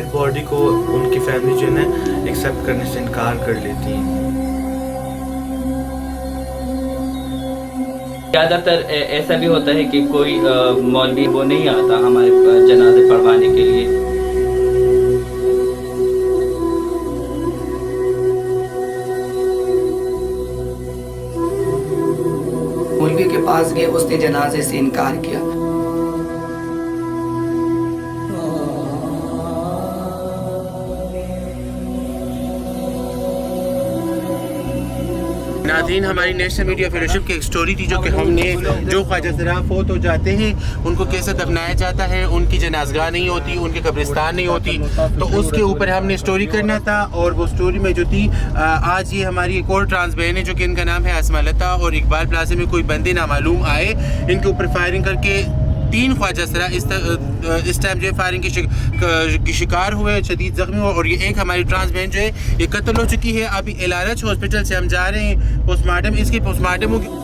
Dead body کو ان کی family جو ہے نا ایکسیپٹ کرنے سے انکار کر لیتی ہیں۔ زیادہ تر ایسا بھی ہوتا ہے کہ کوئی مولوی وہ نہیں آتا ہمارے جنازے پڑھوانے کے لیے۔ مولوی کے پاس گئے، اس نے جنازے سے انکار کیا۔ ناظرین، ہماری نیشنل میڈیا فیلوشپ کی ایک سٹوری تھی جو کہ ہم نے جو خواجہ سرا فوت ہو جاتے ہیں ان کو کیسے دفنایا جاتا ہے، ان کی جنازگاہ نہیں ہوتی، ان کے قبرستان نہیں ہوتی، تو اس کے اوپر ہم نے سٹوری کرنا تھا۔ اور وہ سٹوری میں جو تھی آج یہ ہماری ایک اور ٹرانس بہن ہے جو کہ ان کا نام ہے اسما لتا، اور اقبال پلازے میں کوئی بندے نامعلوم آئے، ان کے اوپر فائرنگ کر کے 3 خواجہ سرا اس ٹائم جو ہے فائرنگ کی شکار ہوئے، شدید زخمی ہوئے، اور یہ ایک ہماری ٹرانس بہن جو ہے یہ قتل ہو چکی ہے۔ ابھی الارج ہاسپٹل سے ہم جا رہے ہیں پوسٹ مارٹم، اس کی پوسٹ مارٹم ہوگی۔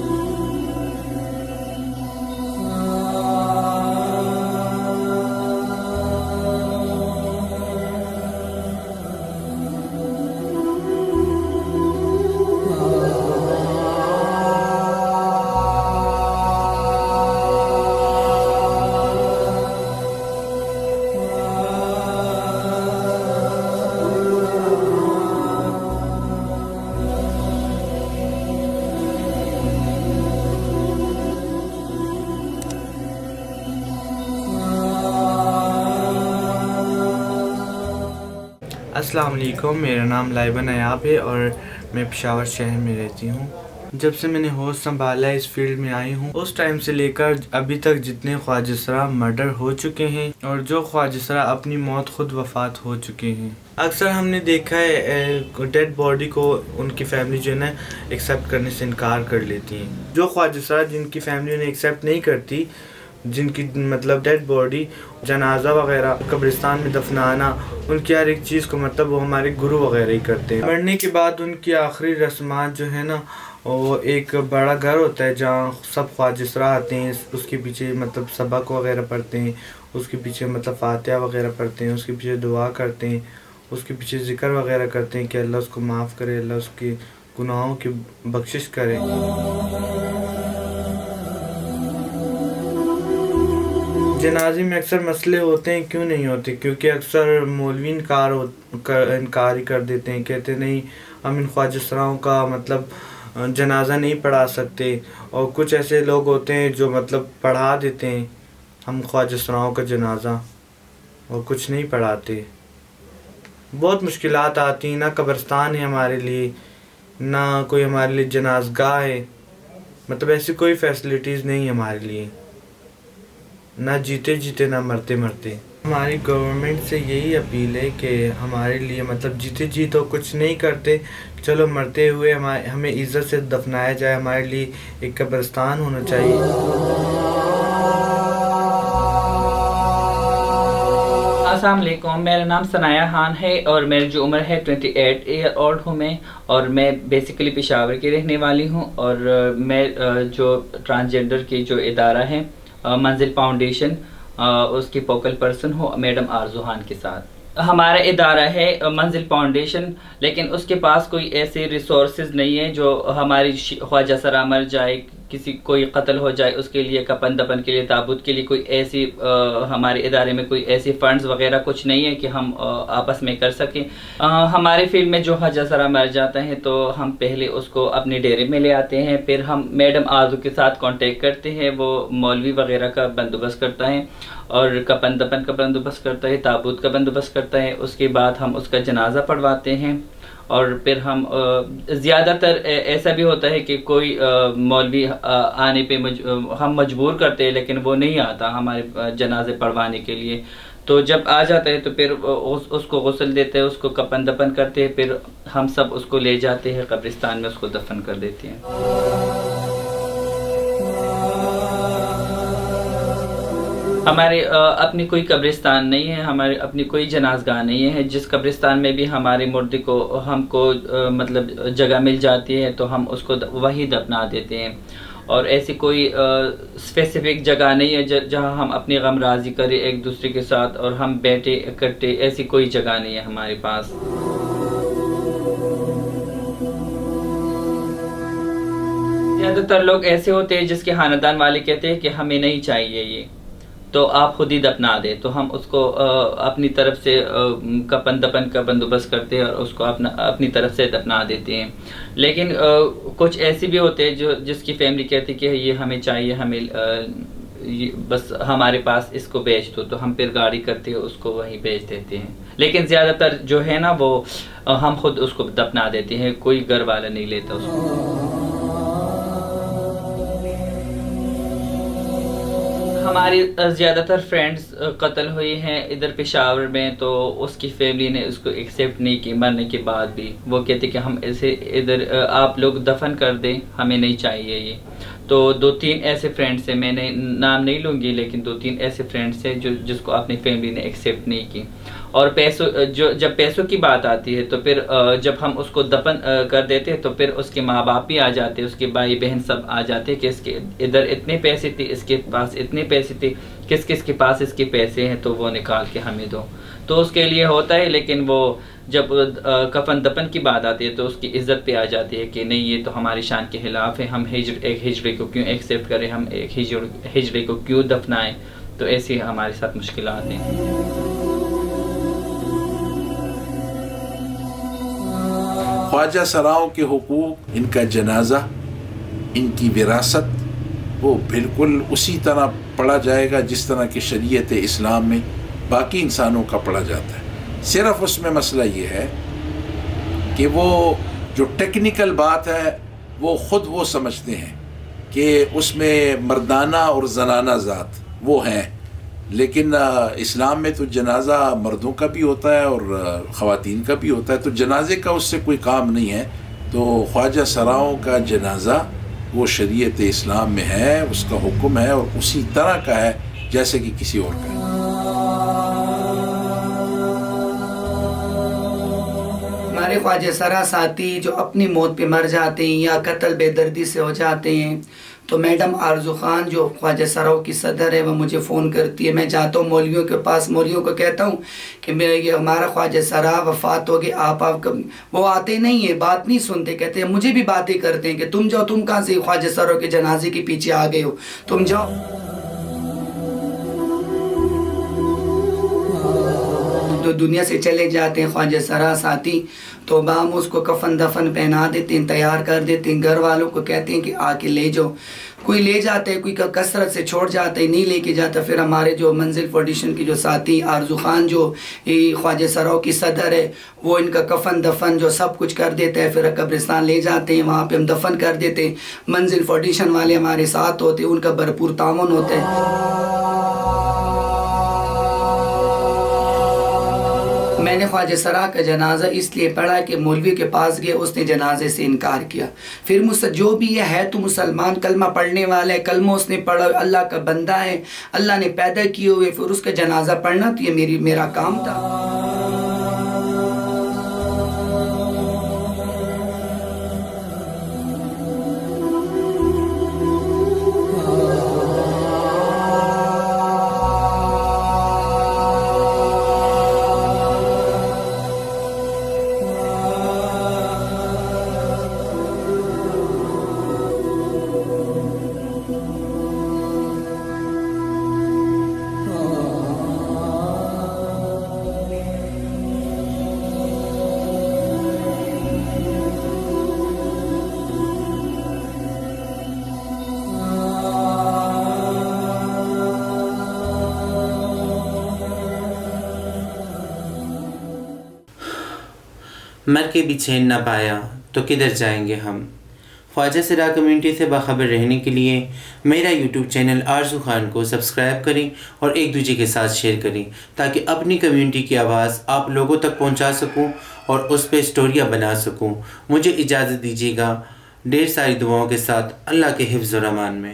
السلام علیکم، میرا نام لائبہ نیاب ہے اور میں پشاور شہر میں رہتی ہوں۔ جب سے میں نے ہوش سنبھالا اس فیلڈ میں آئی ہوں، اس ٹائم سے لے کر ابھی تک جتنے خواجہ سرا مرڈر ہو چکے ہیں اور جو خواجہ سرا اپنی موت خود وفات ہو چکے ہیں، اکثر ہم نے دیکھا ہے ڈیڈ باڈی کو ان کی فیملی جو ہے نا ایکسیپٹ کرنے سے انکار کر لیتی ہیں۔ جو خواجہ سرا جن کی فیملی انہیں ایکسیپٹ نہیں کرتی، جن کی مطلب ڈیڈ باڈی، جنازہ وغیرہ قبرستان میں دفنانا، ان کی ہر ایک چیز کو مطلب وہ ہمارے گرو وغیرہ ہی کرتے ہیں۔ مرنے کے بعد ان کی آخری رسمات جو ہے نا، وہ ایک بڑا گھر ہوتا ہے جہاں سب خواجہ سرا آتے ہیں، اس کے پیچھے مطلب سبق وغیرہ پڑھتے ہیں، اس کے پیچھے مطلب فاتحہ وغیرہ پڑھتے ہیں، اس کے پیچھے دعا کرتے ہیں، اس کے پیچھے ذکر وغیرہ کرتے ہیں کہ اللہ اس کو معاف کرے، اللہ اس کے گناہوں کی بخشش کرے۔ جنازے میں اکثر مسئلے ہوتے ہیں، کیوں نہیں ہوتے؟ کیونکہ اکثر مولوی انکار ہی کر دیتے ہیں، کہتے نہیں ہم ان خواجہ سراؤں کا مطلب جنازہ نہیں پڑھا سکتے، اور کچھ ایسے لوگ ہوتے ہیں جو مطلب پڑھا دیتے ہیں ہم خواجہ سراؤں کا جنازہ اور کچھ نہیں پڑھاتے۔ بہت مشکلات آتی ہیں، نہ قبرستان ہے ہمارے لیے، نہ کوئی ہمارے لیے جنازگاہ ہے، مطلب ایسی کوئی فیسلٹیز نہیں ہمارے لیے، نہ جیتے جیتے نہ مرتے مرتے۔ ہماری گورنمنٹ سے یہی اپیل ہے کہ ہمارے لیے مطلب جیتے جی تو کچھ نہیں کرتے، چلو مرتے ہوئے ہمیں عزت سے دفنایا جائے، ہمارے لیے ایک قبرستان ہونا چاہیے۔ السلام علیکم، میرا نام ثنایا خان ہے اور میری جو عمر ہے 28 ایئر اولڈ ہوں میں، اور میں بیسیکلی پشاور کی رہنے والی ہوں، اور میں جو ٹرانسجنڈر کی جو ادارہ ہے منزل فاؤنڈیشن، اس کی فوکل پرسن ہوں میڈم آرزو خان کے ساتھ۔ ہمارا ادارہ ہے منزل فاؤنڈیشن، لیکن اس کے پاس کوئی ایسے ریسورسز نہیں ہیں جو ہماری خواجہ سرا مر جائے، کوئی قتل ہو جائے، اس کے لیے کفن دفن کے لیے، تابوت کے لیے کوئی ایسی ہمارے ادارے میں کوئی ایسی فنڈز وغیرہ کچھ نہیں ہے کہ ہم آپس میں کر سکیں۔ ہمارے فیلڈ میں جو خواجہ سرا مر جاتا ہے تو ہم پہلے اس کو اپنے ڈیرے میں لے آتے ہیں، پھر ہم میڈم آرزو کے ساتھ کانٹیکٹ کرتے ہیں، وہ مولوی وغیرہ کا بندوبست کرتا ہے اور کفن دفن کا بندوبست کرتا ہے، تابوت کا بندوبست کرتا ہے، اس کے بعد ہم اس کا جنازہ پڑھواتے ہیں، اور پھر ہم زیادہ تر ایسا بھی ہوتا ہے کہ کوئی مولوی آنے پہ ہم مجبور کرتے ہیں، لیکن وہ نہیں آتا ہمارے جنازے پڑھوانے کے لیے، تو جب آ جاتا ہے تو پھر اس کو غسل دیتے ہیں، اس کو کفن دفن کرتے ہیں، پھر ہم سب اس کو لے جاتے ہیں قبرستان میں، اس کو دفن کر دیتے ہیں۔ ہمارے اپنی کوئی قبرستان نہیں ہے، ہمارے اپنی کوئی جنازگاہ نہیں ہے. جس قبرستان میں بھی ہمارے مردے کو ہم کو مطلب جگہ مل جاتی ہے تو ہم اس کو وہی دفنا دیتے ہیں. اور ایسی کوئی اسپیسیفک جگہ نہیں ہے جہاں ہم اپنی غم راضی کریں ایک دوسرے کے ساتھ اور ہم بیٹھے اکٹھے، ایسی کوئی جگہ نہیں ہے ہمارے پاس. زیادہ تر لوگ ایسے ہوتے ہیں جس کے خاندان والے کہتے ہیں کہ ہمیں نہیں چاہیے یہ، تو آپ خود ہی دفنا دیں، تو ہم اس کو اپنی طرف سے کفن دفن کا بندوبست کرتے ہیں اور اس کو اپنی طرف سے دفنا دیتے ہیں. لیکن کچھ ایسے بھی ہوتے ہیں جس کی فیملی کہتی کہ یہ ہمیں چاہیے، ہمیں بس ہمارے پاس اس کو بیچ دو، تو ہم پھر گاڑی کرتے ہیں اس کو وہیں بیچ دیتے ہیں. لیکن زیادہ تر جو ہے نا وہ ہم خود اس کو دفنا دیتے ہیں، کوئی گھر والا نہیں لیتا اس کو. ہماری زیادہ تر فرینڈز قتل ہوئی ہیں ادھر پشاور میں، تو اس کی فیملی نے اس کو ایکسیپٹ نہیں کی. مرنے کے بعد بھی وہ کہتے کہ ہم اسے ادھر آپ لوگ دفن کر دیں، ہمیں نہیں چاہیے یہ. تو 2-3 ایسے فرینڈس ہیں، میں نے نام نہیں لوں گی لیکن 2-3 ایسے فرینڈس ہیں جس کو اپنی فیملی نے ایکسیپٹ نہیں کی. اور جب پیسوں کی بات آتی ہے تو پھر جب ہم اس کو دفن کر دیتے تو پھر اس کے ماں باپ بھی آ جاتے، اس کے بھائی بہن سب آ جاتے کہ اس کے ادھر اتنے پیسے تھے، اس کے پاس اتنے پیسے تھے، کس کس کے پاس اس کے پیسے ہیں تو وہ نکال کے ہمیں دو. تو اس کے لیے ہوتا ہے، لیکن وہ جب کفن دفن کی بات آتی ہے تو اس کی عزت پہ آ جاتی ہے کہ نہیں یہ تو ہماری شان کے خلاف ہے، ہم ایک ہجڑے کو کیوں ایکسیپٹ کریں، ہم ایک ہجڑے کو کیوں دفنائیں. تو ایسی ہمارے ساتھ مشکلات ہیں. خواجہ سراؤں کے حقوق، ان کا جنازہ، ان کی وراثت وہ بالکل اسی طرح پڑھا جائے گا جس طرح کی شریعت اسلام میں باقی انسانوں کا پڑھا جاتا ہے. صرف اس میں مسئلہ یہ ہے کہ وہ جو ٹیکنیکل بات ہے وہ خود وہ سمجھتے ہیں کہ اس میں مردانہ اور زنانہ ذات وہ ہیں، لیکن اسلام میں تو جنازہ مردوں کا بھی ہوتا ہے اور خواتین کا بھی ہوتا ہے، تو جنازے کا اس سے کوئی کام نہیں ہے. تو خواجہ سراؤں کا جنازہ وہ شریعت اسلام میں ہے، اس کا حکم ہے اور اسی طرح کا ہے جیسے کہ کسی اور کا ہے. ہمارے خواجہ سرا ساتھی جو اپنی موت پہ مر جاتے ہیں یا قتل بے دردی سے ہو جاتے ہیں، تو میڈم آرزو خان جو خواجہ سراؤں کی صدر ہے وہ مجھے فون کرتی ہے. میں جاتا ہوں مولویوں کے پاس، مولویوں کو کہتا ہوں کہ یہ ہمارا خواجہ سرا وفات ہو گئی، آپ وہ آتے نہیں ہیں، بات نہیں سنتے، کہتے ہیں مجھے بھی باتیں کرتے ہیں کہ تم جاؤ، تم کہاں سے خواجہ سراؤں کے جنازے کے پیچھے آ گئے ہو، تم جاؤ. تو دنیا سے چلے جاتے ہیں خواجہ سرا ساتھی، تو ہم اس کو کفن دفن پہنا دیتے ہیں، تیار کر دیتے ہیں، گھر والوں کو کہتے ہیں کہ آ کے لے جاؤ. کوئی لے جاتا ہے، کوئی کثرت سے چھوڑ جاتا ہے، نہیں لے کے جاتا. پھر ہمارے جو منزل فاؤنڈیشن کی جو ساتھی آرزو خان جو خواجہ سراؤں کی صدر ہے، وہ ان کا کفن دفن جو سب کچھ کر دیتا ہے. پھر قبرستان لے جاتے ہیں، وہاں پہ ہم دفن کر دیتے ہیں. منزل فاؤنڈیشن والے ہمارے ساتھ ہوتے ہیں، ان کا بھرپور تعاون ہوتا ہے. میں نے خواجہ سرا کا جنازہ اس لیے پڑھا کہ مولوی کے پاس گئے، اس نے جنازے سے انکار کیا. پھر مجھ سے جو بھی ہے تو مسلمان، کلمہ پڑھنے والا ہے، کلمہ اس نے پڑھا، اللہ کا بندہ ہے، اللہ نے پیدا کیے ہوئے، پھر اس کا جنازہ پڑھنا تو یہ میرا کام تھا. مر کے بھی چین نہ پایا تو کدھر جائیں گے ہم. خواجہ سرا کمیونٹی سے باخبر رہنے کے لیے میرا یوٹیوب چینل آرزو خان کو سبسکرائب کریں اور ایک دوسرے کے ساتھ شیئر کریں تاکہ اپنی کمیونٹی کی آواز آپ لوگوں تک پہنچا سکوں اور اس پہ اسٹوریاں بنا سکوں. مجھے اجازت دیجیے گا ڈھیر ساری دعاؤں کے ساتھ اللہ کے حفظ و امان میں.